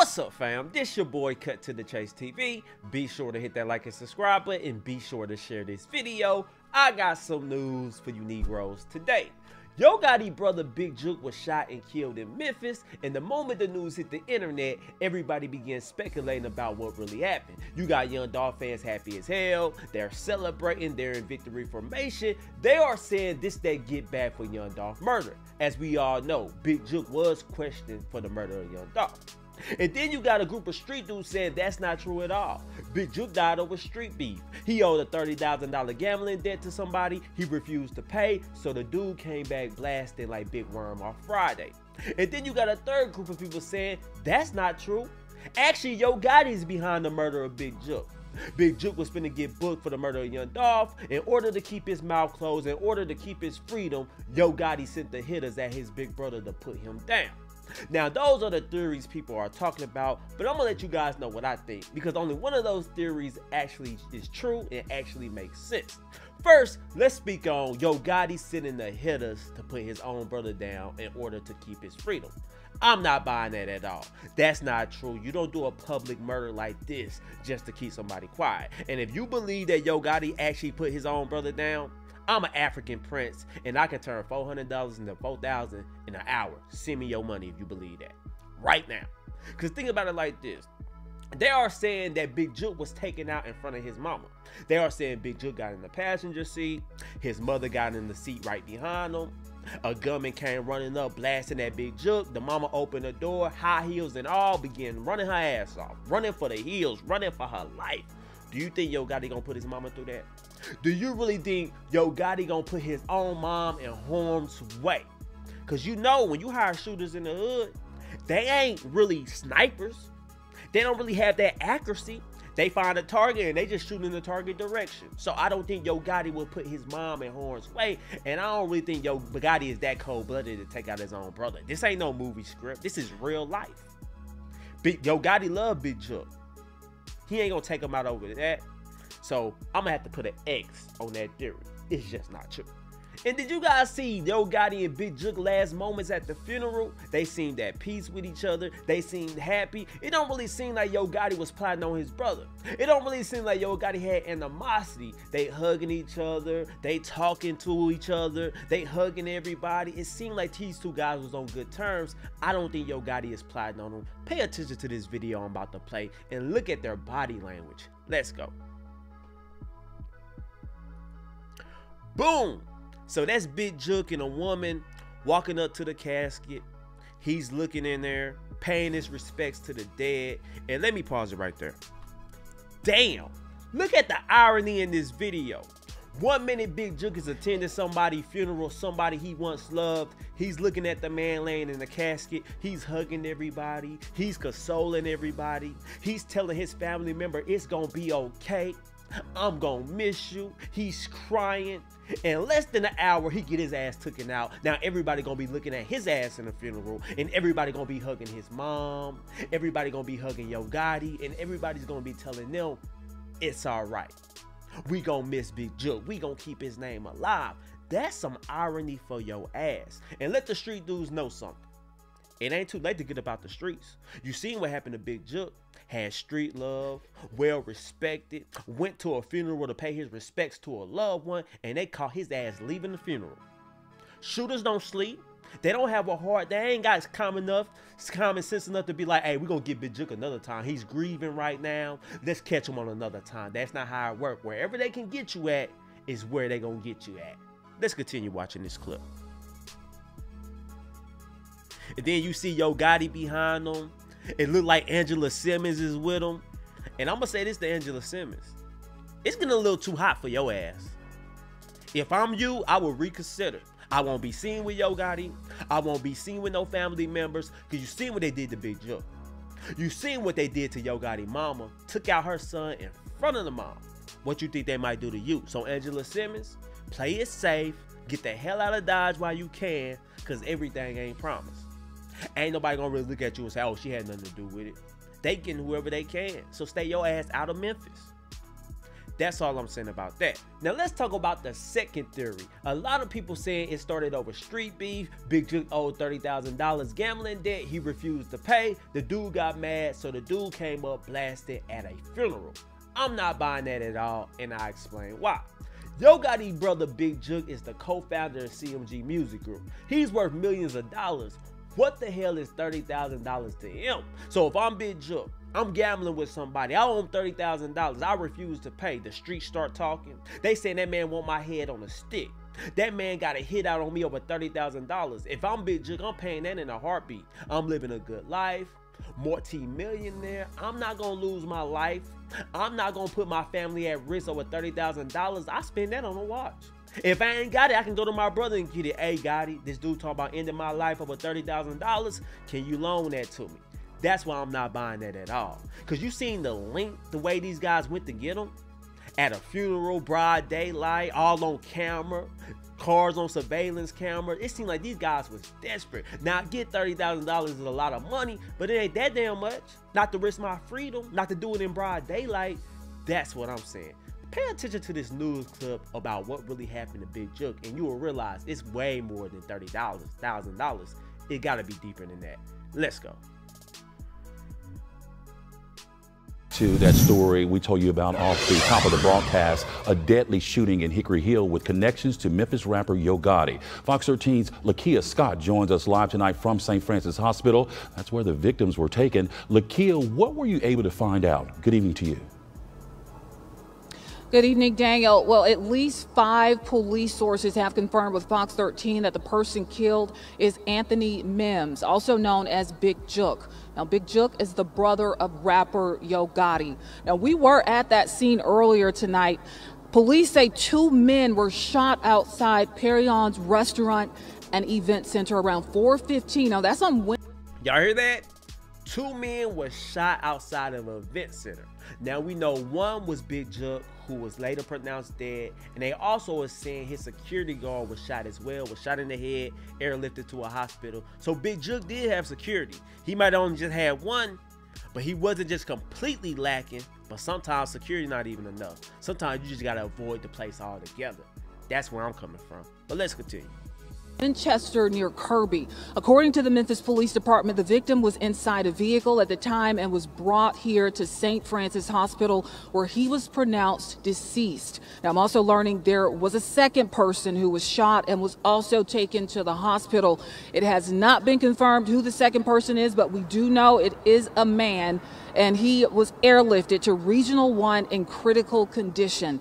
What's up, fam? This your boy Cut to the Chase TV. Be sure to hit that like and subscribe button and be sure to share this video. I got some news for you Negroes today. Yo Gotti brother Big Jook was shot and killed in Memphis, and the moment the news hit the internet, everybody began speculating about what really happened. You got Young Dolph fans happy as hell, they're celebrating, they're in victory formation. They are saying this that get back for Young Dolph murder. As we all know, Big Jook was questioned for the murder of Young Dolph. And then you got a group of street dudes saying that's not true at all. Big Jook died over street beef. He owed a $30,000 gambling debt to somebody. He refused to pay, so the dude came back blasting like Big Worm off Friday. And then you got a third group of people saying that's not true. Actually, Yo Gotti is behind the murder of Big Jook. Big Jook was finna get booked for the murder of Young Dolph. In order to keep his mouth closed, in order to keep his freedom, Yo Gotti sent the hitters at his big brother to put him down. Now, those are the theories people are talking about, but I'm gonna let you guys know what I think, because only one of those theories actually is true and actually makes sense. First, let's speak on Yo Gotti sending the hitters to put his own brother down in order to keep his freedom. I'm not buying that at all. That's not true. You don't do a public murder like this just to keep somebody quiet. And if you believe that Yo Gotti actually put his own brother down, I'm an African prince, and I can turn $400 into $4,000 in an hour. Send me your money if you believe that. Right now. Because think about it like this. They are saying that Big Jook was taken out in front of his mama. They are saying Big Jook got in the passenger seat. His mother got in the seat right behind him. A gunman came running up, blasting at Big Jook. The mama opened the door, high heels and all, began running her ass off. Running for the hills, running for her life. Do you think Yo Gotti gonna put his mama through that? Do you really think Yo Gotti gonna put his own mom in harm's way? Cause you know when you hire shooters in the hood, they ain't really snipers. They don't really have that accuracy. They find a target and they just shoot in the target direction. So I don't think Yo Gotti will put his mom in harm's way, and I don't really think Yo Gotti is that cold-blooded to take out his own brother. This ain't no movie script. This is real life. Yo Gotti love Big Jook. He ain't gonna take him out over that. So I'm gonna have to put an X on that theory. It's just not true. And did you guys see Yo Gotti and Big Jook last moments at the funeral? They seemed at peace with each other. They seemed happy. It don't really seem like Yo Gotti was plotting on his brother. It don't really seem like Yo Gotti had animosity. They hugging each other. They talking to each other. They hugging everybody. It seemed like these two guys was on good terms. I don't think Yo Gotti is plotting on them. Pay attention to this video I'm about to play and look at their body language. Let's go. Boom. So that's Big Jook and a woman walking up to the casket. He's looking in there, paying his respects to the dead. And let me pause it right there. Damn, look at the irony in this video. 1 minute Big Jook is attending somebody's funeral, somebody he once loved. He's looking at the man laying in the casket. He's hugging everybody. He's consoling everybody. He's telling his family member it's gonna be okay. I'm gonna miss you. He's crying. In less than an hour, he get his ass taken out. Now everybody gonna be looking at his ass in the funeral, and everybody gonna be hugging his mom. Everybody gonna be hugging Yo Gotti, and everybody's gonna be telling them it's all right. We gonna miss Big Jook. We gonna keep his name alive. That's some irony for your ass. And let the street dudes know something. It ain't too late to get about the streets. You seen what happened to Big Jook. Had street love, well respected, went to a funeral to pay his respects to a loved one, and they caught his ass leaving the funeral. Shooters don't sleep. They don't have a heart. They ain't got common sense enough to be like, hey, we're gonna get Big Jook another time. He's grieving right now. Let's catch him on another time. That's not how it works. Wherever they can get you at is where they gonna get you at. Let's continue watching this clip. And then you see Yo Gotti behind them. It looked like Angela Simmons is with him. And I'm going to say this to Angela Simmons. It's getting a little too hot for your ass. If I'm you, I would reconsider. I won't be seen with Yo Gotti. I won't be seen with no family members. Because you seen what they did to Big Jook. You seen what they did to Yo Gotti mama. Took out her son in front of the mom. What you think they might do to you? So Angela Simmons, play it safe. Get the hell out of Dodge while you can. Because everything ain't promised. Ain't nobody gonna really look at you and say, oh, she had nothing to do with it. They getting whoever they can. So stay your ass out of Memphis. That's all I'm saying about that. Now let's talk about the second theory. A lot of people saying it started over street beef. Big Jook owed $30,000 gambling debt. He refused to pay. The dude got mad, so the dude came up blasted at a funeral. I'm not buying that at all, and I explain why. Yo Gotti brother Big Jook is the co-founder of CMG Music Group. He's worth millions of dollars. What the hell is $30,000 to him? So if I'm Big Jook, I'm gambling with somebody, I owe him $30,000, I refuse to pay. The streets start talking. They saying that man want my head on a stick. That man got a hit out on me over $30,000. If I'm Big Jook, I'm paying that in a heartbeat. I'm living a good life, multi-millionaire. I'm not gonna lose my life. I'm not gonna put my family at risk over $30,000. I spend that on a watch. If I ain't got it, I can go to my brother and get it. Hey, Gotti, this dude talking about ending my life over $30,000. Can you loan that to me? That's why I'm not buying that at all. Because you seen the link, the way these guys went to get them? At a funeral, broad daylight, all on camera, cars on surveillance camera. It seemed like these guys was desperate. Now, I get $30,000 is a lot of money, but it ain't that damn much. Not to risk my freedom, not to do it in broad daylight. That's what I'm saying. Pay attention to this news clip about what really happened to Big Jook, and you will realize it's way more than $30,000. It gotta be deeper than that. Let's go. To that story we told you about off the top of the broadcast, a deadly shooting in Hickory Hill with connections to Memphis rapper Yo Gotti. Fox 13's Lakia Scott joins us live tonight from St. Francis Hospital. That's where the victims were taken. Lakia, what were you able to find out? Good evening to you. Good evening, Daniel. Well, at least 5 police sources have confirmed with Fox 13 that the person killed is Anthony Mims, also known as Big Jook. Now, Big Jook is the brother of rapper Yo Gotti. Now, we were at that scene earlier tonight. Police say 2 men were shot outside Perion's restaurant and event center around 4:15. Now, that's on Wednesday. Y'all hear that? 2 men were shot outside of an event center. Now we know one was Big Jook, who was later pronounced dead, and they also are saying his security guard was shot as well, was shot in the head, airlifted to a hospital. So Big Jook did have security. He might have only just had one, but he wasn't just completely lacking. But sometimes security not even enough. Sometimes you just gotta avoid the place altogether. That's where I'm coming from. But let's continue. Winchester near Kirby. According to the Memphis Police Department, the victim was inside a vehicle at the time and was brought here to St. Francis Hospital, where he was pronounced deceased. Now, I'm also learning there was a second person who was shot and was also taken to the hospital. It has not been confirmed who the second person is, but we do know it is a man, and he was airlifted to Regional 1 in critical condition.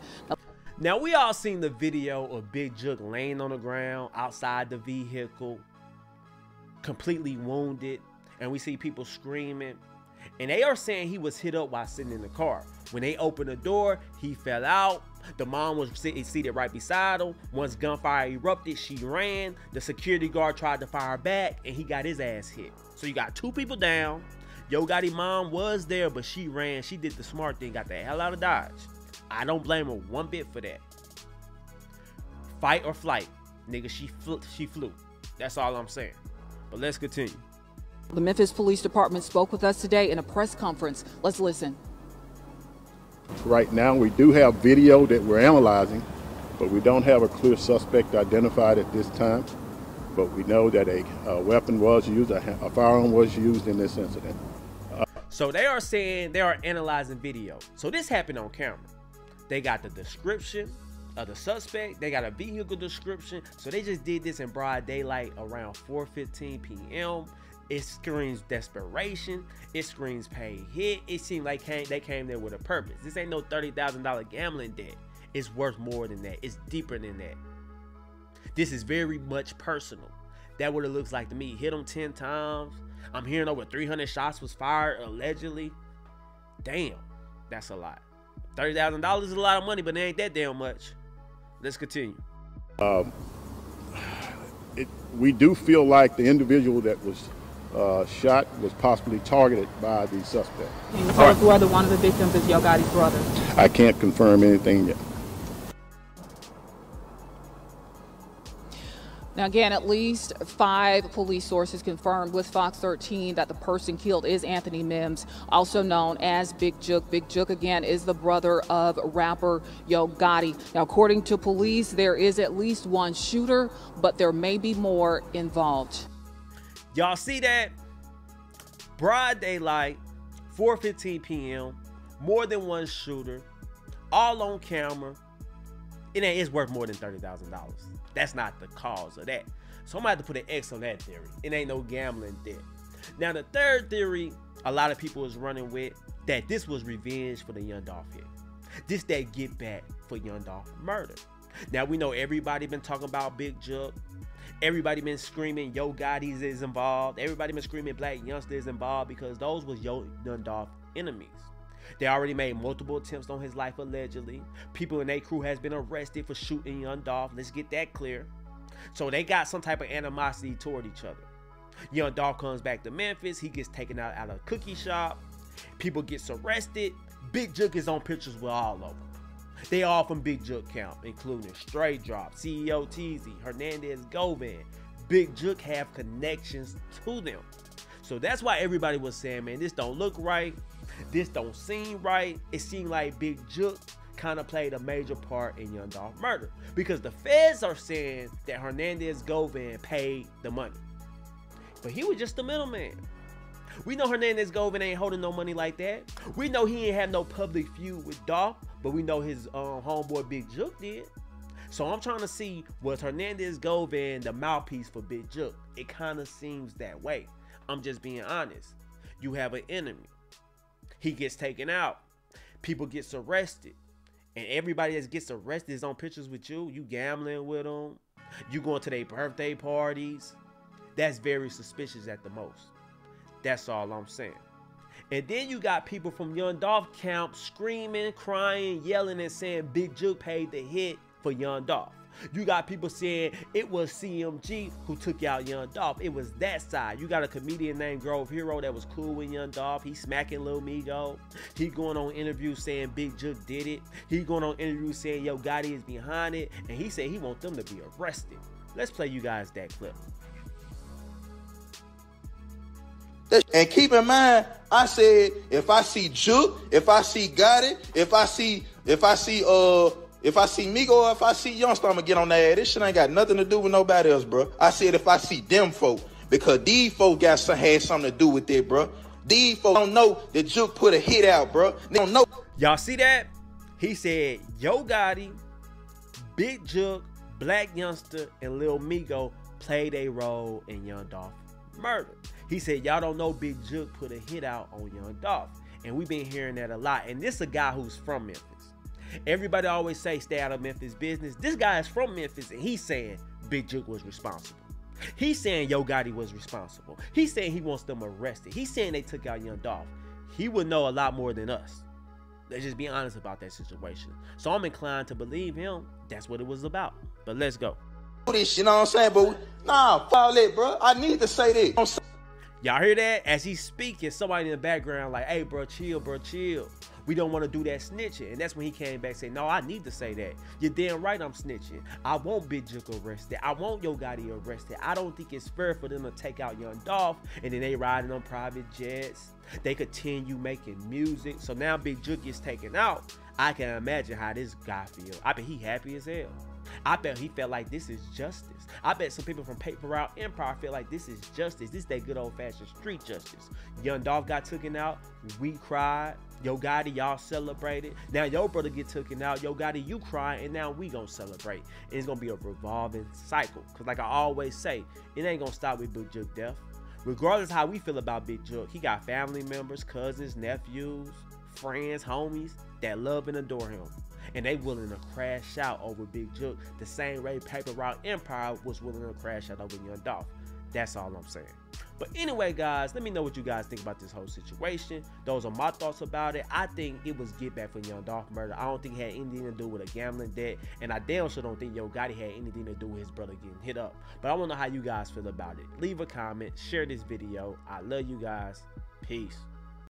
Now, we all seen the video of Big Jook laying on the ground outside the vehicle, completely wounded, and we see people screaming. And they are saying he was hit up while sitting in the car. When they opened the door, he fell out. The mom was seated right beside him. Once gunfire erupted, she ran. The security guard tried to fire back, and he got his ass hit. So you got 2 people down. Yo Gotti mom was there, but she ran. She did the smart thing, got the hell out of Dodge. I don't blame her one bit for that. Fight or flight. Nigga, she flew. That's all I'm saying. But let's continue. The Memphis Police Department spoke with us today in a press conference. Let's listen. Right now, we do have video that we're analyzing, but we don't have a clear suspect identified at this time. But we know that a weapon was used, a firearm was used in this incident. So they are saying they are analyzing video. So this happened on camera. They got the description of the suspect. They got a vehicle description. So they just did this in broad daylight around 4:15 p.m. It screams desperation. It screams paid hit. It seemed like they came there with a purpose. This ain't no $30,000 gambling debt. It's worth more than that. It's deeper than that. This is very much personal. That's what it looks like to me. Hit him 10 times. I'm hearing over 300 shots was fired allegedly. Damn, that's a lot. $30,000 is a lot of money, but it ain't that damn much. Let's continue. We do feel like the individual that was shot was possibly targeted by the suspect. Can you tell us whether one of the victims is Yo Gotti's brother? I can't confirm anything yet. Now, again, at least 5 police sources confirmed with Fox 13 that the person killed is Anthony Mims, also known as Big Jook. Big Jook, again, is the brother of rapper Yo Gotti. Now, according to police, there is at least one shooter, but there may be more involved. Y'all see that? Broad daylight, 4:15 p.m., more than one shooter, all on camera. It's worth more than $30,000. That's not the cause of that. So I'm gonna have to put an X on that theory. It ain't no gambling debt. Now the third theory a lot of people is running with, that this was revenge for the Young Dolph hit. This that get back for Young Dolph murder. Now we know everybody been talking about Big Jook. Everybody been screaming Yo Gotti is involved. Everybody been screaming Black Youngster is involved, because those was Young Dolph enemies. They already made multiple attempts on his life allegedly. People in their crew has been arrested for shooting Young Dolph. Let's get that clear. So they got some type of animosity toward each other. Young Dolph comes back to Memphis. He gets taken out of a cookie shop. People gets arrested. Big Jook is on pictures with all of them. They all from Big Jook camp, including Straight Drop, CEO Teasy, Hernandez Govan. Big Jook have connections to them. So that's why everybody was saying, man, this don't look right. This don't seem right. It seemed like Big Jook kind of played a major part in Young Dolph murder, because the feds are saying that Hernandez Govan paid the money, but he was just the middleman. We know Hernandez Govan ain't holding no money like that. We know he ain't have no public feud with Dolph, but we know his homeboy Big Jook did. So I'm trying to see, was Hernandez Govan the mouthpiece for Big Jook? It kind of seems that way. I'm just being honest. You have an enemy. He gets taken out. People gets arrested. And everybody that gets arrested is on pictures with you. You gambling with them. You going to their birthday parties. That's very suspicious at the most. That's all I'm saying. And then you got people from Young Dolph camp screaming, crying, yelling, and saying Big Jook paid the hit for Young Dolph. You got people saying it was CMG who took out Young Dolph. It was that side. You got a comedian named Grove Hero that was cool with Young Dolph. He smacking Lil Migo. He going on interviews saying Big Jook did it. He going on interviews saying Yo Gotti is behind it. And he said he want them to be arrested. Let's play you guys that clip. And keep in mind, I said, if I see Jook, if I see Gotti, if I see Migo, or if I see Youngster, I'ma get on that ass. This shit ain't got nothing to do with nobody else, bro. I said if I see them folk, because these folk had something to do with it, bro. These folk don't know that Jook put a hit out, bro. They don't know. Y'all see that? He said Yo Gotti, Big Jook, Black Youngster, and Lil Migo played a role in Young Dolph murder. He said y'all don't know Big Jook put a hit out on Young Dolph. And we've been hearing that a lot. And this is a guy who's from Memphis. Everybody always say stay out of Memphis business. This guy is from Memphis, and he's saying Big Jook was responsible. He's saying Yo Gotti was responsible. He's saying he wants them arrested. He's saying they took out Young Dolph. He would know a lot more than us. Let's just be honest about that situation. So I'm inclined to believe him. That's what it was about. But let's go. This, you know what I'm saying? But nah, follow that, bro. I need to say that. Y'all hear that? As he's speaking, somebody in the background like, hey, bro, chill, bro, chill. We don't want to do that snitching. And that's when he came back and said, no, I need to say that. You're damn right I'm snitching. I want Big Jook arrested. I want Yo Gotti arrested. I don't think it's fair for them to take out Young Dolph and then they riding on private jets. They continue making music. So now Big Jook gets taken out. I can imagine how this guy feels. I bet he happy as hell. I bet he felt like this is justice. I bet some people from Paper Route Empire feel like this is justice. This is that good old-fashioned street justice. Young Dolph got taken out. We cried. Yo Gotti, y'all celebrated. Now your brother get taken out. Yo Gotti, you crying, and now we gonna celebrate. And it's gonna be a revolving cycle. Cause like I always say, it ain't gonna stop with Big Jook death. Regardless how we feel about Big Jook, he got family members, cousins, nephews, friends, homies that love and adore him. And they willing to crash out over Big Jook the same way Paper Route Empire was willing to crash out over Young Dolph. That's all I'm saying. But anyway, guys, let me know what you guys think about this whole situation. Those are my thoughts about it. I think it was get back for Young Dolph murder. I don't think it had anything to do with a gambling debt. And I damn sure don't think Yo Gotti had anything to do with his brother getting hit up. But I want to know how you guys feel about it. Leave a comment. Share this video. I love you guys. Peace.